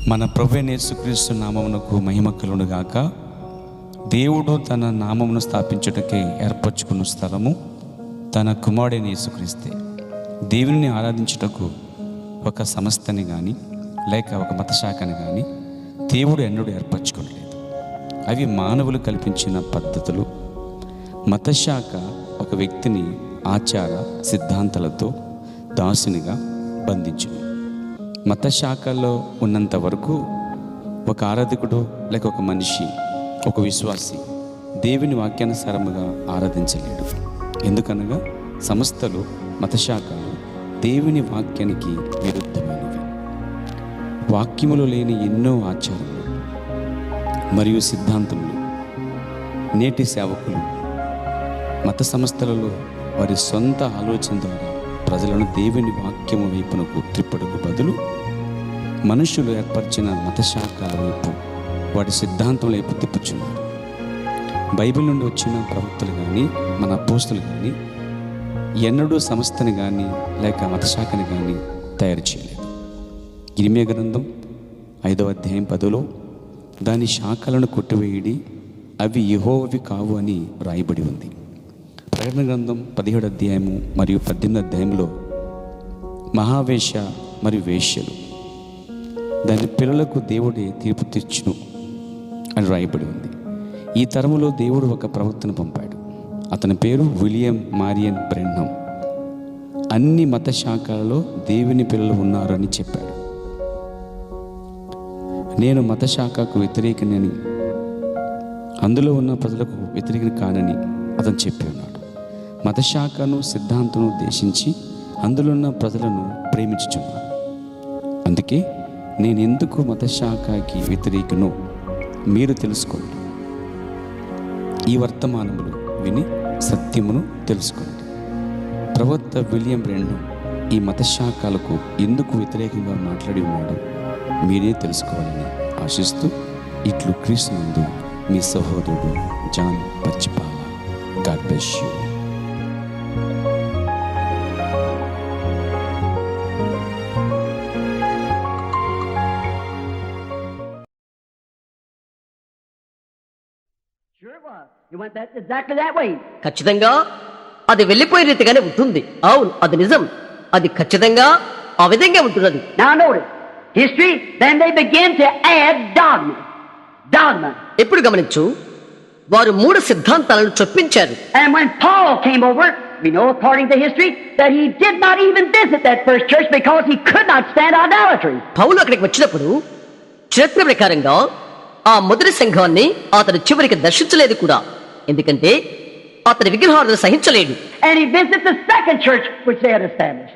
మన ప్రభువైన యేసుక్రీస్తు నామమునకు మహిమ కలుగును గాక. దేవుడు తన నామమును స్థాపించుటకే ఏర్పరచుకున్న స్థలము తన కుమారుడైన యేసుక్రీస్తే. దేవుని ఆరాధించుటకు ఒక సంస్థని కానీ లేక ఒక మతశాఖని కానీ దేవుడు ఎన్నడూ ఏర్పరచుకోలేదు. అవి మానవులు కల్పించిన పద్ధతులు. మతశాఖ ఒక వ్యక్తిని ఆచార సిద్ధాంతాలతో దాసునిగా బంధించును. మతశాఖలో ఉన్నంత వరకు ఒక ఆరాధకుడు లేక ఒక మనిషి, ఒక విశ్వాసి దేవుని వాక్యానుసారముగా ఆరాధించలేడు. ఎందుకనగా సంస్థలు, మతశాఖలు దేవుని వాక్యానికి విరుద్ధమైనవి. వాక్యములు లేని ఎన్నో ఆచారములు మరియు సిద్ధాంతములు నేటి సేవకులు మత సంస్థలలో వారి సొంత ఆలోచన ద్వారా ప్రజలను దేవుని వాక్యము వైపునకు త్రిప్పడకు బదులు మనుషులు ఏర్పరిచిన మతశాఖల వైపు, వాటి సిద్ధాంతం వైపు తిప్పుచున్నారు. బైబిల్ నుండి వచ్చిన ప్రవక్తలు కానీ మన అపోస్తులు కానీ ఎన్నడూ సంస్థని కానీ లేక మతశాఖని కానీ తయారు చేయలేదు. ఇర్మియా గ్రంథం 5వ అధ్యాయం 10లో దాని శాఖలను కొట్టివేయడి, అవి యెహోవావి కావు అని రాయబడి ఉంది. ప్రకటన గ్రంథం 17వ అధ్యాయము మరియు 18వ అధ్యాయంలో మహావేష మరియు వేశ్యలు, దాని పిల్లలకు దేవుడే తీర్పు తెచ్చును అని రాయబడి ఉంది. ఈ తరములో దేవుడు ఒక ప్రవక్తను పంపాడు. అతని పేరు విలియం మారియన్ బ్రెన్హమ్. అన్ని మత శాఖలలో దేవుని పిల్లలు ఉన్నారని చెప్పాడు. నేను మత శాఖకు వ్యతిరేకనని, అందులో ఉన్న ప్రజలకు వ్యతిరేకం కానని అతను చెప్పి ఉన్నాడు. మతశాఖను సిద్ధాంతను ఉద్దేశించి అందులో ఉన్న ప్రజలను ప్రేమించుచున్నాను. అందుకే నేను ఎందుకు మతశాఖకి వ్యతిరేకనో మీరు తెలుసుకోండి. ఈ వర్తమానములు విని సత్యమును తెలుసుకోండి. ప్రవక్త విలియం బ్రెన్హమ్ ఈ మతశాఖలకు ఎందుకు వ్యతిరేకంగా మాట్లాడి ఉన్నాడో మీరే తెలుసుకోవాలని ఆశిస్తూ ఇట్లు క్రీస్తునందు మీ సహోదరుడు John Pachipala. God bless you. ఖచ్చితంగా అది వెళ్ళిపోయే రీతిగానే ఉంటుంది. అవును, అది నిజం. అది ఖచ్చితంగా ఆ విధంగా ఉంటున్నది. History, then they begin to add dogma. Dogma. ఎప్పుడు గమనించు, వారు 3 సిద్ధాంతాలను చొప్పించారు. And when Paul came over, we know according to history that he did not even visit that first church because he could not stand idolatry. పౌలు అక్కడికి వచ్చినప్పుడు చరిత్ర ప్రకారంగా ఆ మొదటి సంఘాన్ని అతను చివరికి దర్శించలేదు కూడా. ఎందుకంటే అతని విగ్రహాలను సహించలేడు. And he visited the second church which they had established.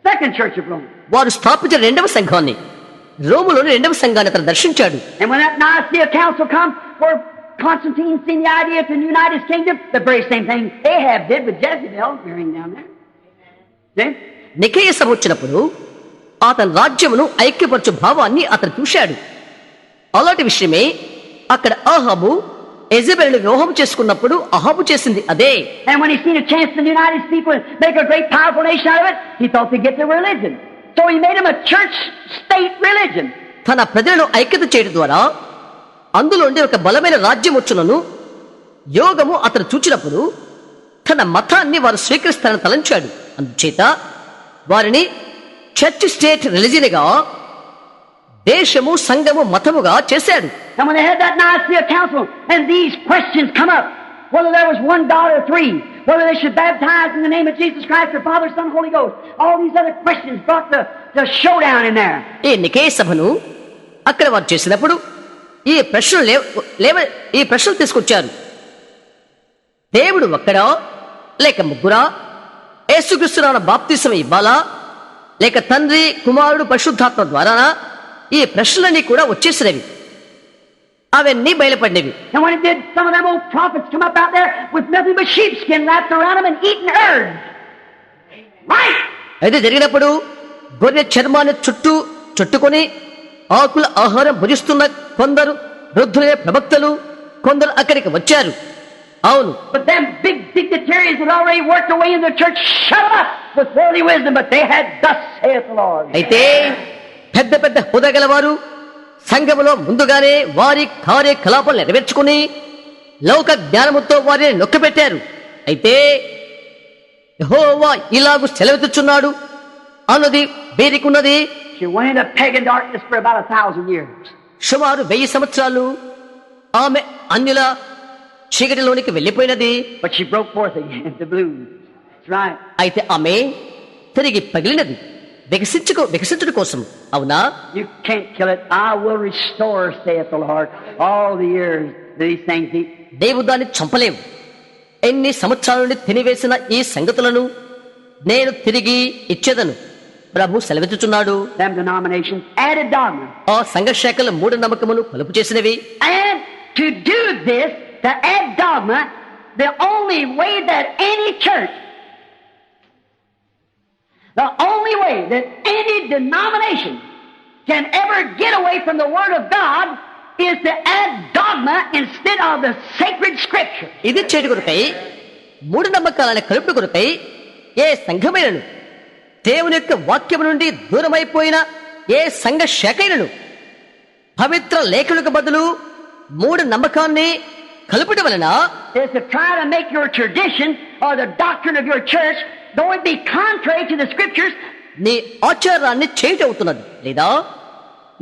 Second church of Rome. వారు స్థాపించిన 2వ సంఘాన్ని, రోములోని 2వ సంఘాన్ని అతను దర్శించాడు. And when that Nicaea council comes, where Constantine sent the idea to the United Kingdom, the very same thing Ahab did with Jezebel, hearing down there. See? నికేయ సభ వచ్చినప్పుడు అతని రాజ్యమును ఐక్యపరచు భావాన్ని అతను చూశాడు. అలాంటి విషయమే అక్కడ అహాబు యెజెబెలును వివాహం చేసుకున్నప్పుడు అహాబు చేసింది అదే. And when he seen a chance the United States would make a great powerful nation out of it, he thought to get their religion. So he made him a church state religion. తన ప్రజలను ఐక్యత చేయడం ద్వారా అందులోండి ఒక బలమైన రాజ్యం వచ్చునను యోగము అతను చూచినప్పుడు తన మతాన్ని వారు స్వీకరిస్తారని తలంచాడు. అందుచేత వారిని చర్చ్ స్టేట్ రిలిజియన్ గా, దేశము సంఘము మతముగా చేశాడు. And when they had that Nicaea council and these questions come up, whether there was one God or 3, whether they should baptize in the name of Jesus Christ or Father, Son, Holy Ghost, all these other questions brought the showdown in there. ఈ నికేయ సభను అక్కడ వారు చేసినప్పుడు ఈ ప్రశ్నలు తీసుకొచ్చారు. దేవుడు ఒక్కడా లేక ముగ్గురా? యేసుక్రీస్తునామమున బాప్తిసం ఇవ్వాలా లేక తండ్రి, కుమారుడు, పరిశుద్ధాత్మ ద్వారానా? ఈ ప్రశ్నలన్నీ కూడా వచ్చేసినవి, అవన్నీ బయలుపడినవి. And when it did, some of them old prophets come up out there with nothing but sheepskin wrapped around them and eating herbs. Right? అయితే జరిగినప్పుడు గొర్రె చర్మాన్ని చుట్టుకొని ఆకుల ఆహారం భుజిస్తున్న కొందరు వృద్ధులే ప్రవక్తలు కొందరు అక్కడికి వచ్చారు. అవును, but them big dignitaries had already worked away in the church shut them up with worldly wisdom, but they had thus saith the Lord. అయితే పెద్ద పెద్ద హోదా గలవారు, సంఘములో ముందుగానే వారి కార్యకలాపాలు నెరవేర్చుకుని లౌక జ్ఞానముతో వారిని నొక్కబెట్టారు. అయితే యెహోవా ఇలాగు సెలవిచ్చుచున్నాడు అన్నది వేరికున్నది. She went into pagan darkness for about 1,000 years. సుమారు 1000 సంవత్సరాలు ఆమె అన్యుల చీకటిలోనికి వెళ్ళిపోయినది. But she broke forth again, the blues. That's right. అయితే ఆమె తిరిగి పగిలినది వికసించుట కోసం. అవునా? You can't kill it. I will restore, saith the Lord, all the years these things. దేవు దాన్ని చంపలేవు. ఎన్ని సంవత్సరాల నుండి తినివేసిన ఈ సంగతులను నేను తిరిగి ఇచ్చేదను ప్రభు సెలవిచ్చుచున్నాడు. Them denominations added dogma. ఆ సంఘ శాఖల మూఢనమ్మకమును కలుపు చేసినవి. And to do this, to add dogma, the only way that any church, the only way that any denomination can ever get away from the Word of God is to add dogma instead of the sacred Scripture. ఇది చేటు కొరకై మూఢనమ్మకాలను కలుపు కొరకై ఏ సంఘమైనను దేవుని యొక్క వాక్యము నుండి దూరమైపోయిన ఏ సంఘ శాఖైనను పవిత్ర లేఖలకు బదులు మూఢ నమ్మకాన్ని కలుపుట వలన Is to try to make your tradition or the doctrine of your church, though it be contrary to the Scriptures, నీ ఆచారాన్ని చేయటవుతున్నది లేదా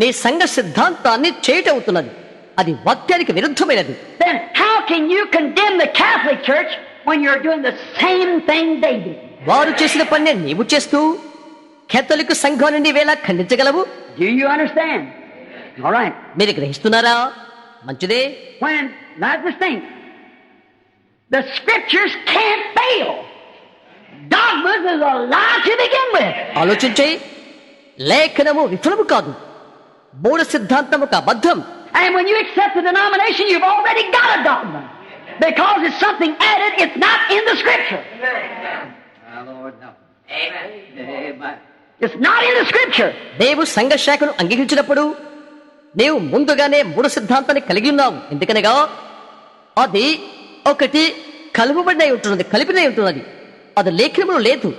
నీ సంఘ సిద్ధాంతాన్ని చేయటవుతున్నది. అది వాక్యానికి విరుద్ధమైనది. then how can you condemn the Catholic Church when you're doing the same thing they did? వారు చేసిన పని నీవు చేస్తూ కేథలిక్ సంఘాన్ని నీవేలా ఖండించగలవు? Do you understand? All right. మీరు గ్రహిస్తున్నారా? మంచిదే. When, not this thing, the Scriptures can't fail. Dogmas is a lie to begin with. ఆలోచించే లేఖనము విఫలము కాదు. మూఢ సిద్ధాంతం ఒక అబద్ధం. And when you accept the denomination, you've already got a dogma. Because it's something added, it's not in the Scripture. It's not in the Scripture. నీవు సంఘ శాఖను అంగీకరించినప్పుడు నీవు ముందుగానే మూఢ సిద్ధాంతాన్ని కలిగి ఉన్నావు. ఎందుకనగా అది ఒకటి కలుపబడినై ఉంటున్నది, కలిపినై ఉంటున్నది. అది లేఖనములో లేదు,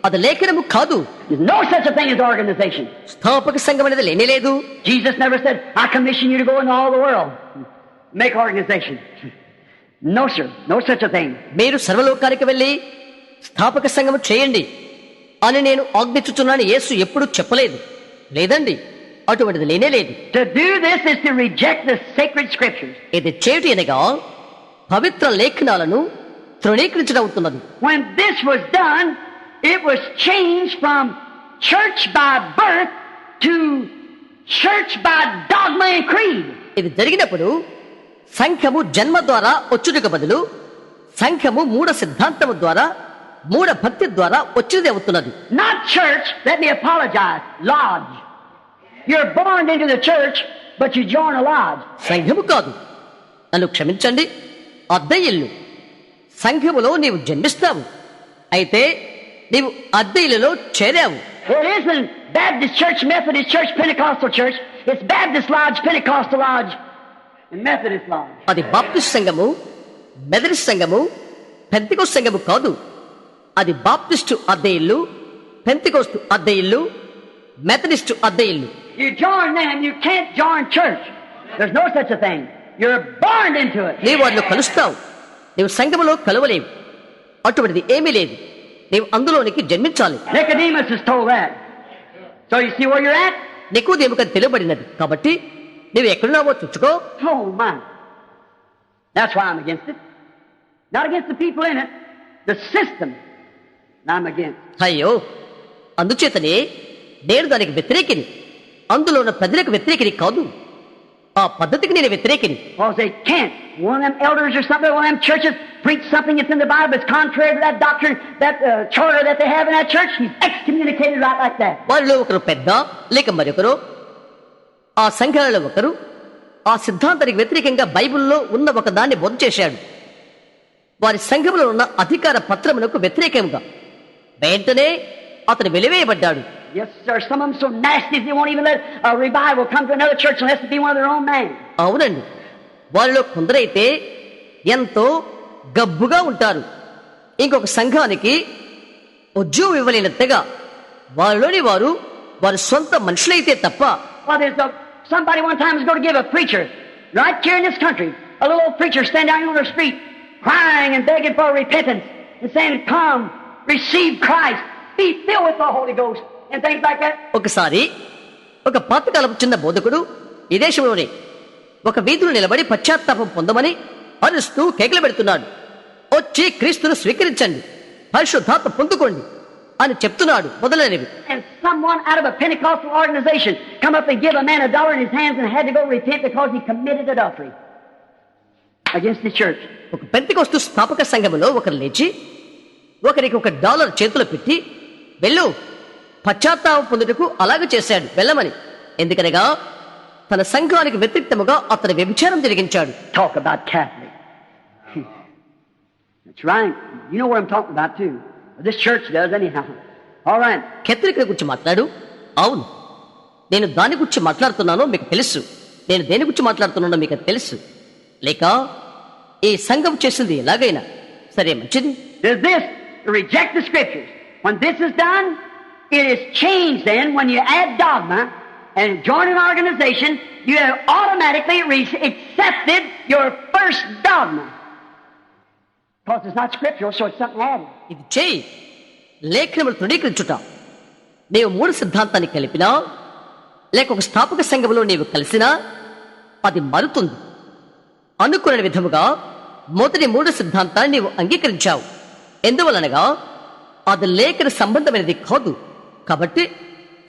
అది లేఖనము కాదు. There's no such a thing as organization. స్థాపక సంఘం అనేది లేనే లేదు. Jesus never said, I commission you to go into all the world, make organization. No, sir. No such a thing. మీరు సర్వలోకానికి వెళ్ళి స్థాపక సంఘం చేయండి అని నేను ఆజ్ఞించుచున్నాను యేసు ఎప్పుడు చెప్పలేదు. లేదండి, అటువంటిది లేనే లేదు. To do this is to reject the sacred Scriptures. ఇది చేటు అనగా పవిత్ర లేఖనాలను తృణీకరించడవుతున్నది. When this was done, it was changed from church by birth to church by dogma and creed. ఇది జరిగినప్పుడు సంఘము జన్మ ద్వారా వచ్చుటకు బదులు సంఘము మూఢ సిద్ధాంతము ద్వారా మూఢ భక్తి ద్వారా వచ్చేది అవుతున్నది. Not church, let me apologize, lodge. You're born into the church, but you join a lodge. సంఘము కాదు, నన్ను క్షమించండి, అద్దె ఇల్లు. సంఘములో నీవు జన్మిస్తావు, అయితే నీవు అద్దె ఇల్లులో చేరావు. It isn't Baptist Church, Methodist Church, Pentecostal Church. It's Baptist Lodge, Pentecostal Lodge, and Methodist Lodge. అది బాప్టిస్ట్ సంఘము, మెథడిస్ట్ సంఘము, పెంతెకోస్తు సంఘము కాదు. అది బాప్టిస్టు అద్దె ఇల్లు, పెంతెకోస్తు అద్దె ఇల్లు, మెథడిస్టు అద్దె ఇల్లు. You join them, you can't join church. There's no such a thing. You're born into it. నీవు వారిలో కలుస్తావు, నీవు సంఘములో కలవలేవు. అటువంటిది ఏమీ లేదు, నీవు అందులోనికి జన్మించాలి. Nicodemus is told that. So you see where you're at? నికోదేముకు అది తెలియబడినది. కాబట్టి నీవు ఎక్కడున్నావో చూచుకో. Oh my. That's why I'm against it. Not against the people in it, the system I'm against. అయ్యో, అందుచేతనే నేను దానికి వ్యతిరేకిని, అందులో ఉన్న ప్రజలకు వ్యతిరేకిని కాదు, ఆ పద్ధతికి నేను వ్యతిరేకిని. Because they can't. One of them elders or something, one of them churches preach something that's in the Bible that's contrary to that doctrine, that charter that they have in that church. He's excommunicated right like that. వారిలో ఒకరు పెద్ద లేక మరొకరు, ఆ సంఘాలలో ఒకరు ఆ సిద్ధాంతానికి వ్యతిరేకంగా బైబిల్లో ఉన్న ఒక దాన్ని బోధ చేశాడు. వారి సంఘంలో ఉన్న అధికార పత్రమునకు వ్యతిరేకంగా వెంటనే అతను వెలివేయబడ్డాడు. Yes, sir. Some of them so nasty they won't even let a revival come to another church unless it be one of their own men. అవునండి, వారిలో కొందరైతే ఎంతో గబ్బుగా ఉంటారు. ఇంకొక సంఘానికి ఉద్యోగం ఇవ్వలేనంతగా వారిలోని వారు వారి సొంత మనుషులైతే తప్ప. Well, there's a somebody one time was going to give a preacher, right here in this country, a little old preacher standing down on the street, crying and begging for repentance and saying, come, receive Christ, be filled with the Holy Ghost, and things like that. ఒకసారి ఒక పాతకాలపు చిన్న బోధకుడు ఈ దేశంలోనే ఒక వీధిలో నిలబడి పశ్చాత్తాపం పొందమని అరుస్తూ కేకలు పెడుతున్నాడు. వచ్చి క్రీస్తును స్వీకరించండి, పరిశుద్ధాత్మ పొందుకోండి అని చెప్తున్నాడు మొదలైనవి. And someone out of a Pentecostal organization come up and give a man $1 in his hands and had to go repent because he committed adultery against the church. ఒక పెంతెకొస్తు స్థాపక సంఘములో ఒకరు లేచి ఒకరికి $1 చేతిలో పెట్టి వెళ్ళు, పశ్చాత్తాపం పొందుటకు అలాగే చేశాడు, వెళ్ళమని. ఎందుకనగా తన సంఘానికి వ్యతిరేక్తముగా అతను వ్యభిచారం జరిగించాడు. Talk about Catholic. That's right. You know what I'm talking about too. This church does anyhow. All right. కేథలిక్ల గురించి మాట్లాడు. అవును, నేను దాని గురించి మాట్లాడుతున్నానో మీకు తెలుసు. నేను దేని గురించి మాట్లాడుతున్నానో మీకు తెలుసు. లేక ఈ సంఘం చేసింది ఎలాగైనా సరే, మంచిది. There's this to reject the scriptures. When this is done, it is changed. Then when you add dogma and join an organization, you have automatically accepted your first dogma. Because it's not scriptural, so it's something added. ఇది చేయి, లేఖనములు తృణీకరించుట. నీవు 3 సిద్ధాంతాన్ని కలిపినా లేక ఒక స్థాపక సంఘములో నీవు కలిసినా అది మారుతుంది. అనుకునే విధముగా మొదటి 3 సిద్ధాంతాన్ని నీవు అంగీకరించావు. ఎందువలనగా అది లేఖన సంబంధమైనది కాదు, కాబట్టి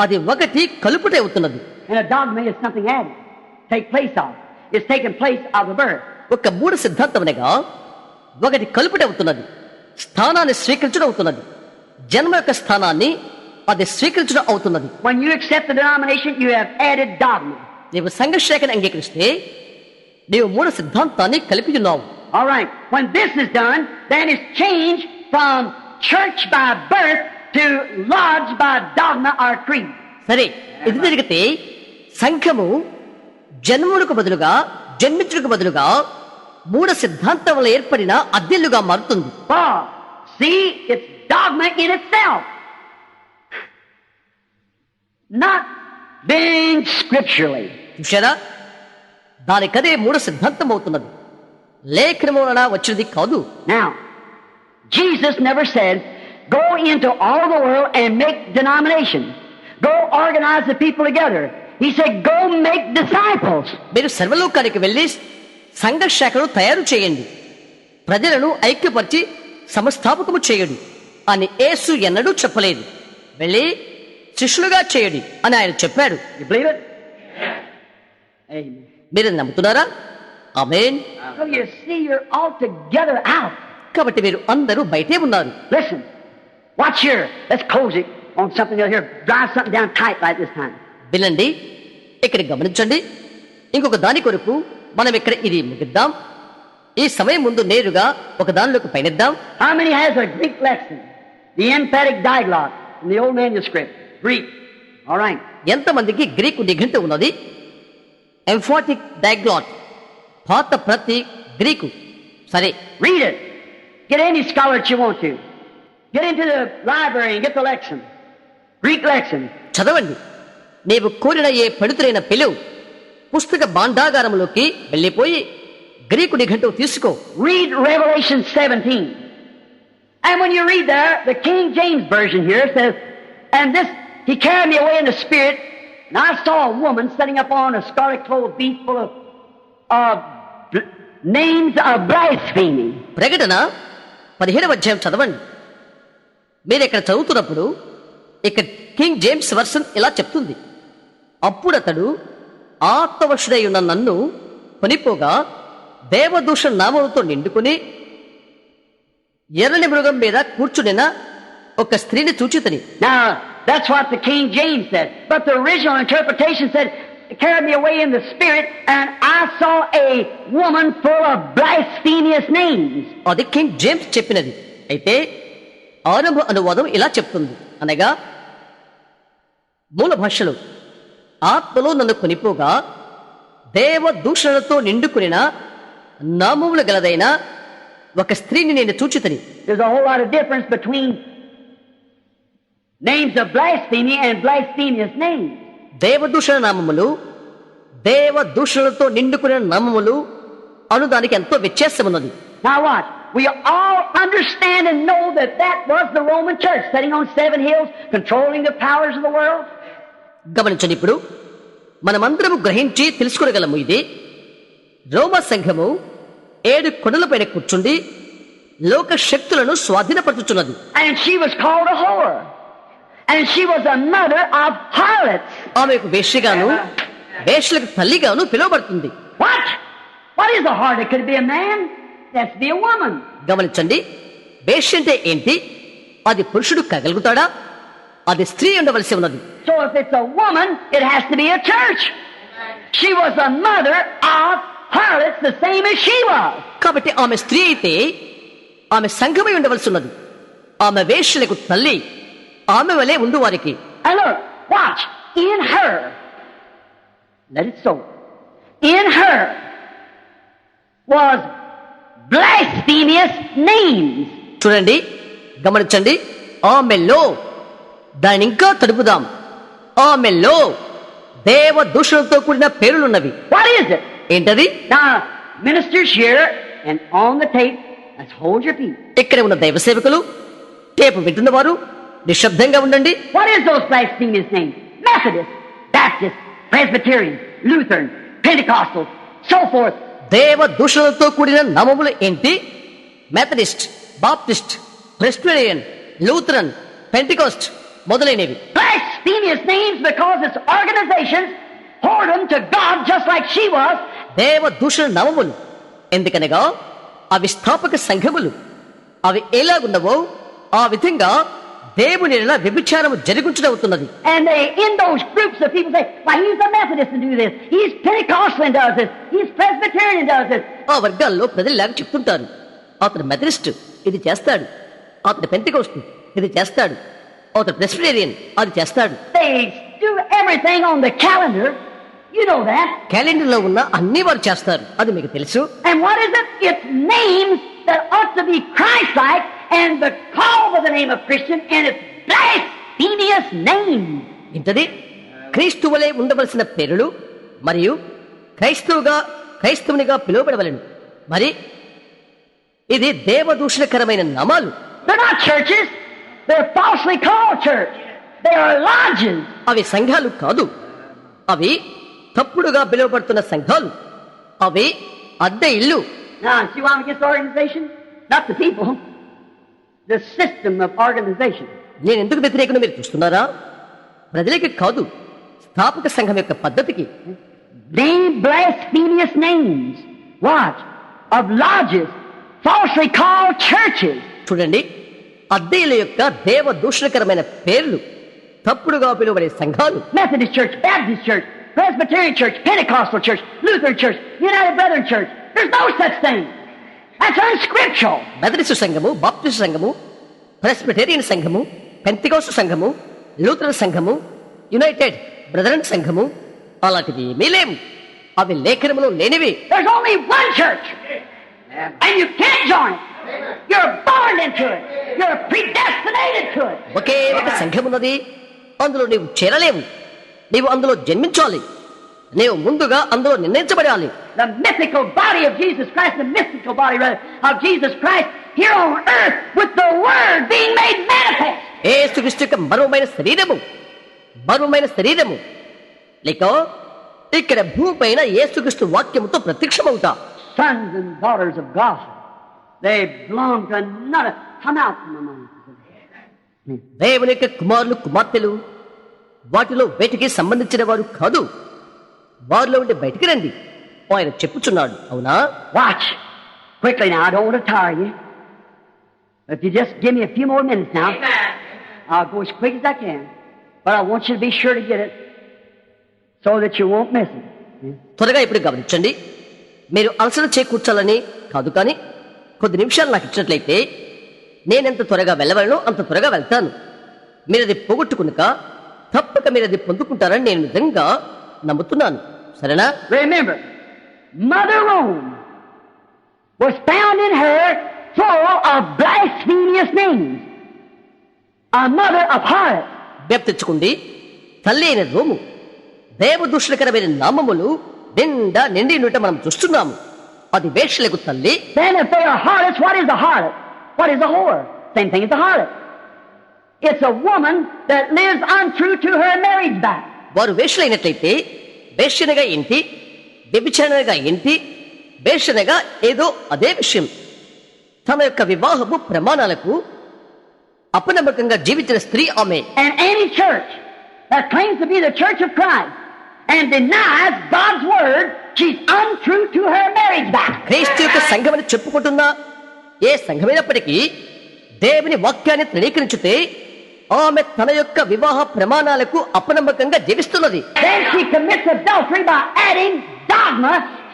అది ఒకటి కలుపుటే అవుతున్నది. And a dogma is something added. Take place of. It's taken place of the birth. ఒక 3 సిద్ధాంతమనగా ఒకటి కలుపుటే అవుతున్నది, స్థానాన్ని స్వీకరించడం అవుతున్నది. జన్మ యొక్క స్థానాన్ని అది స్వీకరించడం అవుతున్నది. When you accept the denomination, you have added dogma. నీవు సంఘశాఖను అంగీకరిస్తే నీవు 3 సిద్ధాంతాన్ని కలిపి ఉన్నావు. All right. When this is done, then it's changed from church by birth to lodge by dogma or creed. సరే, ఇది జరిగితే సంఘము జన్ములకు బదులుగా, జన్మించులకు బదులుగా 3 సిద్ధాంతములు ఏర్పడిన అద్దెలుగా మారుతుంది. See, it's dogma in itself, not being scripturally. చూశారా, దానికదే 3 సిద్ధాంతం అవుతున్నది, లేఖనము వలన వచ్చినది కాదు. Now, Jesus never said, go into all the world and make denominations. Go organize the people together. He said, go make disciples. మీరు సర్వలోకానికి వెళ్ళి సంఘ శాఖను తయారు చేయండి, ప్రజలను ఐక్యపరిచి సంస్థాపకము చేయండి అని యేసు ఎన్నడూ చెప్పలేదు. వెళ్ళి శిష్యులుగా చేయండి అని ఆయన చెప్పాడు. You believe it? Amen. మీరు నమ్ముతున్నారా? ఆమేన్. So you see, you're all together out. కాబట్టి మీరు అందరూ బయటే ఉన్నారు. Listen, watch here. Let's close it on something else here. Drive something down tight right this time. వినండి, ఇక్కడ గమనించండి. ఇంకొక దాని కొరకు మనం ఇక్కడ ఇది ముగిద్దాం. ఈ సమయం ముందు నేరుగా ఒక దానిలోకి పయనిద్దాం. How many has a Greek lesson? The emphatic diglot in the old manuscript. Greek. All right. ఎంతమందికి గ్రీకు నిఘంట ఉన్నది? ఎంఫాటిక్ డైగ్లాట్, పాత ప్రతి గ్రీకు. సరే, Read it. Get any scholar that you want to. Get into the library and get the lexion. Greek lexion. చదవండి. నీవు కోరిన ఏ పడుతురైన పిలువు పుస్తక భాండాగారంలోకి వెళ్ళిపోయి గ్రీకు నిఘంటువు తీసుకో. Read Revelation 17. And when you read there, the King James Version here says, and this, he carried me away in the spirit, and I saw a woman sitting upon a scarlet clothed beast full of names of blasphemy. ప్రకటన 17వ అధ్యాయం చదవండి. మీరు ఇక్కడ చదువుతున్నప్పుడు ఇక్కడ king James version ఇలా చెప్తుంది. అప్పుడు అతడు ఆత్మవశుడై ఉన్న నన్ను కొనిపోగా దేవదూషణ నామములతో నిండుకుని ఎర్రని మృగం మీద కూర్చునిన ఒక స్త్రీని చూచితిని. Now, that's what the King James said. But the original interpretation said, carried me away in the spirit, and I saw a woman full of blasphemous names. అది కింగ్ జేమ్స్ చెప్పినది. అయితే ఆరంభ అనువాదం ఇలా చెప్తుంది, అనగా మూల భాషలో ఆత్మలో నన్ను కొనిపోగా దేవ దూషణలతో నిండుకునిన నామములు గలదైన ఒక స్త్రీని నేను చూచితిని. There's a whole lot of difference between names of blasphemy and blasphemous names. దేవదూషణ నామములు దేవ దూషణలతో నిండుకున్న నామములు అను దానికి ఎంతో వ్యత్యాసం ఉన్నది. Now watch. We all understand and know that that was the Roman church sitting on 7 hills, controlling the powers of the world. గమనించండి, ఇప్పుడు మనమందరము గ్రహించి తెలుసుకోగలము. ఇది రోమా సంఘము 7 కొండలపైన కూర్చుండి లోక శక్తులను స్వాధీనపరచుచున్నది. And she was called a whore. And she was a mother of harlots. ఆమెకు వేశ్యగాను వేశ్యలకు తల్లిగాను పిలువబడుతుంది. What is a harlot? Could it be a man? That's be a woman. గమనించండి, వేశ్య అంటే ఏంటి? అది పురుషుడు కాగలుగుతాడా? అది స్త్రీ ఉండవలసి ఉన్నది. So if it's a woman, it has to be a church. She was a mother of harlots, the same as she was. కాబట్టి ఆమె స్త్రీ అయితే ఆమె సంఘమై ఉండవలసి ఉన్నది. ఆమె వేశ్యలకు తల్లి, ఆమె వలె ఉండు వారికి. And look, watch. In her, let it so. In her was blasphemous names. చూడండి, గమనించండి, ఆమెలో, దాని ఇంకా తడుపుదాం, ఆమెలో దేవ దూషణలతో కూడిన పేర్లున్నవి. What is it? ఏంటది? Now, ministers here and on the tape, let's hold your feet. ఇక్కడ ఉన్న దైవ సేవకులు, టేపు వింటున్న వారు నిశ్శబ్దంగా ఉండండి. What is those blasphemous names? Methodist, Baptist, Presbyterian, Lutheran, Pentecostal, so forth. దేవ దూషణలతో కూడిన నామములు ఏంటి? Methodist, Baptist, Presbyterian, Lutheran, Pentecost మొదలైనవి. Blasphemous names because it's organizations whoredom to God just like she was. దేవ దూషణ నామములు ఎందుకనగా అవి స్థాపక సంఘములు. అవి ఎలాగున్నవో ఆ విధంగా దేవుని వ్యభిచారము జరుగుతున్నది. And they, in those groups of people say, why he's a Methodist and do this, he's Pentecostal and does this, he's Presbyterian and does this. ఆ వర్గాల్లో ప్రజలు ఇలాగ చెప్తుంటారు, అతను మెథడిస్ట్ ఇది చేస్తాడు, అతను పెంటికోస్ట్ ఇది చేస్తాడు, అతను ప్రెస్బిటేరియన్ అది చేస్తాడు. They do everything on the calendar. You know that. Calendar లో ఉన్న అన్ని వారు చేస్తారు, అది మీకు తెలుసు. And what is it? It's names that ought to be Christ-like and the call by the name of Christian, and it's blasphemous names. ఇంతది క్రీస్తువలే ఉండవలసిన పేరులు మరియు క్రైస్తవునిగా పిలువబడవలెను. మరి ఇది దేవదూషణకరమైన నామాలు. They're not churches. They're falsely called church. They are lodges. అవి సంఘాలు కాదు, అవి తప్పుడుగా పిలువబడుతున్న సంఘాలు, అవి అద్దె ఇల్లు. Now, see why I'm against organization? Not the people. The system of organization. నేను ఎందుకు వ్యతిరేకను మీరు చూస్తున్నారా? ప్రజలకి కాదు, స్థాపక సంఘం యొక్క పద్ధతికి. Name blasphemous names. What? Of lodges. Falsely called churches. చూడండి, అద్దె ఇల్లు యొక్క దేవ దూషణకరమైన పేర్లు, తప్పుడుగా పిలువబడే సంఘాలు. Methodist Church, Baptist Church, Presbyterian Church, Pentecostal Church, Lutheran Church, United Brethren Church. There's no such thing. That's unscriptural. Methodist సంఘము, బాప్టిస్టు సంఘము, ప్రెస్బిటేరియన్ సంఘము, పెంతికోస్తు సంఘము, లూథరన్ సంఘము, యునైటెడ్ బ్రదరన్ సంఘము అలాంటివి ఏమీ లేవు. అవి లేఖనములో లేనివి. There's only one church. And you can't join it. You're born into it. You're predestinated to it. ఒకే ఒక సంఘమున్నది, అందులో నీవు చేరలేవు. నీవు అందులో జన్మించాలి, నీవు ముందుగా అందులో నిర్ణయించబడాలి. The mythical body of Jesus Christ, the mystical body rather of Jesus Christ here on earth with the word being made manifest. యేసుక్రీస్తు యొక్క మరువైన శరీరము లేక ఇక్కడ భూమిపైన యేసుక్రీస్తు వాక్యముతో ప్రత్యక్షమవుతా. Sons and daughters of God, they belong to another. Come out from among us. దేవుని యొక్క కుమారులు కుమార్తెలు వాటిలో వేటికి సంబంధించిన వారు కాదు, వారిలో ఉండి బయటికి రండి ఆయన చెప్పుచున్నాడు. అవునా? Watch quickly now. I don't want to tire you. If you just give me a few more minutes now, I'll go as quick as I can. But I want you to be sure to get it so that you won't miss it. త్వరగా ఇప్పుడు గమనించండి. మీరు అలసట చేకూర్చాలని కాదు, కానీ కొద్ది నిమిషాలు నాకు ఇచ్చినట్లయితే నేనెంత త్వరగా వెళ్ళవలనో అంత త్వరగా వెళ్తాను. మీరు అది పోగొట్టుకున్నాక తప్పక మీరు అది పొందుకుంటారని నేను నిజంగా నమ్ముతున్నాను. సరేనా? Remember, Mother Rome was found in her full of blasphemous names. A mother of harlots. తెచ్చుకుంది తల్లి అయిన రోము దేవదూషణకరమైన నామములు నిండా నిండి ఉండుట మనం చూస్తున్నాము. అది వేశ్యలకు తల్లి. Then if they are harlots, what is a harlot? What is a whore? Same thing as a harlot. It's a woman that lives untrue to her marriage vow. వారు వేశ్యలైనట్లయితే వేశ్యనగా ఏంటి, వ్యభిచారణగా ఏంటి, వేశ్యనగా ఏదో అదే విషయం. తన యొక్క వివాహపు ప్రమాణాలకు అపనమ్మకంగా జీవించిన స్త్రీ ఆమె. And any church that claims to be the church of Christ and denies God's word, she's untrue to her marriage vow. క్రీస్తు యొక్క సంఘమని చెప్పుకుంటున్న ఏ సంఘమైనప్పటికీ దేవుని వాక్యాన్ని తృణీకరించితే ఆమె తన యొక్క వివాహ ప్రమాణాలకు అపనమ్మకంగా జీవిస్తున్నది. Then she commits adultery by adding dogma,